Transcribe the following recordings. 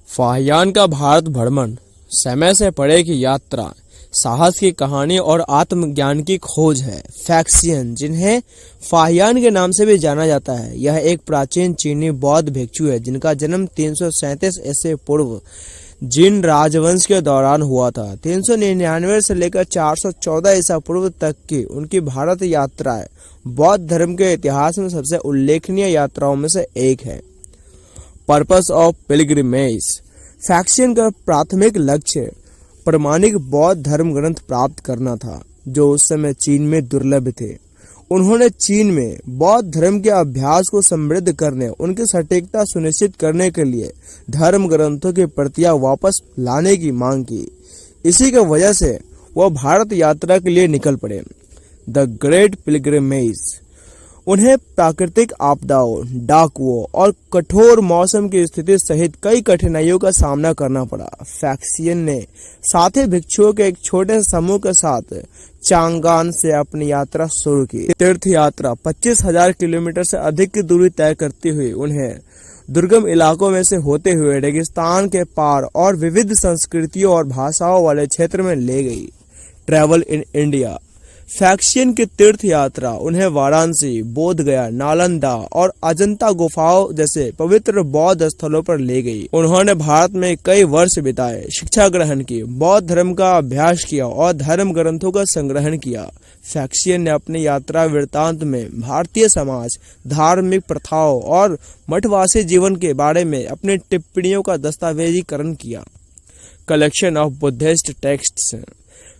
फाहियान का भारत भ्रमण, समय से परे की यात्रा, साहस की कहानी और आत्मज्ञान की खोज है। फैक्सियन, जिन्हें फाहियान के नाम से भी जाना जाता है, यह एक प्राचीन चीनी बौद्ध भिक्षु है जिनका जन्म 337 ईसा पूर्व जिन राजवंश के दौरान हुआ था। 399 से लेकर 414 ईसा पूर्व तक की उनकी भारत यात्राएं बौद्ध धर्म के इतिहास में सबसे उल्लेखनीय यात्राओं में से एक है। पर्पस ऑफ पिलग्रिमेज, फैक्सियन का प्राथमिक लक्ष्य प्रमाणिक बौद्ध धर्म ग्रंथ प्राप्त करना था, जो उस समय चीन में दुर्लभ थे। उन्होंने चीन में बौद्ध धर्म के अभ्यास को समृद्ध करने, उनकी सटीकता सुनिश्चित करने के लिए धर्म ग्रंथों की प्रतियां वापस लाने की मांग की। इसी की वजह से वह भारत यात्रा के लिए निकल पड़े। द ग्रेट पिलग्रिमेज, उन्हें प्राकृतिक आपदाओं, डाकुओं और कठोर मौसम की स्थिति सहित कई कठिनाइयों का सामना करना पड़ा। फैक्सियन ने साथी भिक्षुओं के एक छोटे समूह के साथ चांगान से अपनी यात्रा शुरू की। तीर्थ यात्रा 25,000 किलोमीटर से अधिक की दूरी तय करती हुई उन्हें दुर्गम इलाकों में से होते हुए रेगिस्तान के पार और विविध संस्कृतियों और भाषाओं वाले क्षेत्र में ले गई। ट्रैवल इन इंडिया, फैक्सियन की तीर्थ यात्रा उन्हें वाराणसी, बोधगया, नालंदा और अजंता गुफाओं जैसे पवित्र बौद्ध स्थलों पर ले गई। उन्होंने भारत में कई वर्ष बिताए, शिक्षा ग्रहण की, बौद्ध धर्म का अभ्यास किया और धर्म ग्रंथों का संग्रहण किया। फैक्सियन ने अपनी यात्रा वृत्तांत में भारतीय समाज, धार्मिक प्रथाओं और मठवासी जीवन के बारे में अपनी टिप्पणियों का दस्तावेजीकरण किया। कलेक्शन ऑफ बुद्धिस्ट टेक्स्ट्स,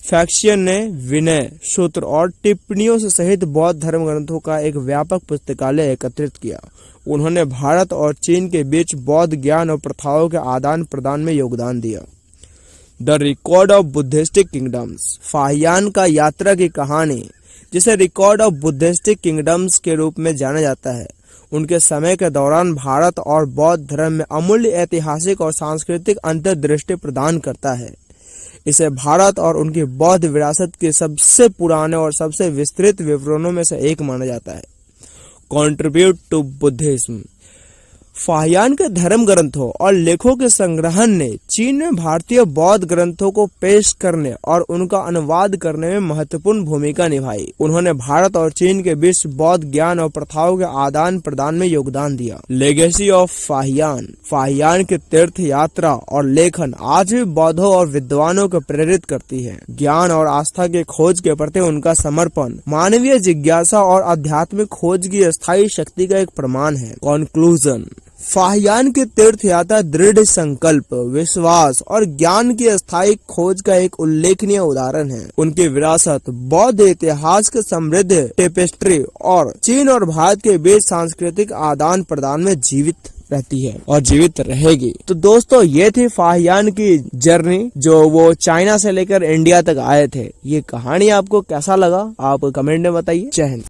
फैक्सियन ने विनय सूत्र और टिप्पणियों से सहित बौद्ध धर्म ग्रंथों का एक व्यापक पुस्तकालय एकत्रित किया। उन्होंने भारत और चीन के बीच बौद्ध ज्ञान और प्रथाओं के आदान प्रदान में योगदान दिया। The record of buddhistic kingdoms, Fahien का यात्रा की कहानी, जिसे रिकॉर्ड ऑफ बुद्धिस्टिक किंगडम्स के रूप में जाना जाता है, उनके समय के दौरान भारत और बौद्ध धर्म में अमूल्य ऐतिहासिक और सांस्कृतिक अंतर्दृष्टि प्रदान करता है। इसे भारत और उनकी बौद्ध विरासत के सबसे पुराने और सबसे विस्तृत विवरणों में से एक माना जाता है। कंट्रीब्यूट टू बुद्धिज्म, फाहियान के धर्म ग्रंथों और लेखों के संग्रहण ने चीन में भारतीय बौद्ध ग्रंथों को पेश करने और उनका अनुवाद करने में महत्वपूर्ण भूमिका निभाई। उन्होंने भारत और चीन के बीच बौद्ध ज्ञान और प्रथाओं के आदान प्रदान में योगदान दिया। लेगेसी ऑफ फाहियान, फाहियान की तीर्थ यात्रा और लेखन आज भी बौद्धों और विद्वानों को प्रेरित करती है। ज्ञान और आस्था के खोज के प्रति उनका समर्पण मानवीय जिज्ञासा और आध्यात्मिक खोज की अस्थायी शक्ति का एक प्रमाण है। कंक्लूजन, फाहियान की तीर्थ यात्रा दृढ़ संकल्प, विश्वास और ज्ञान की अस्थायी खोज का एक उल्लेखनीय उदाहरण है। उनकी विरासत बौद्ध इतिहास के समृद्ध टेपेस्ट्री और चीन और भारत के बीच सांस्कृतिक आदान प्रदान में जीवित रहती है और जीवित रहेगी। तो दोस्तों, ये थी फाहियान की जर्नी, जो वो चाइना से लेकर इंडिया तक आए थे। ये कहानी आपको कैसा लगा, आप कमेंट में बताइए। जय हिंद।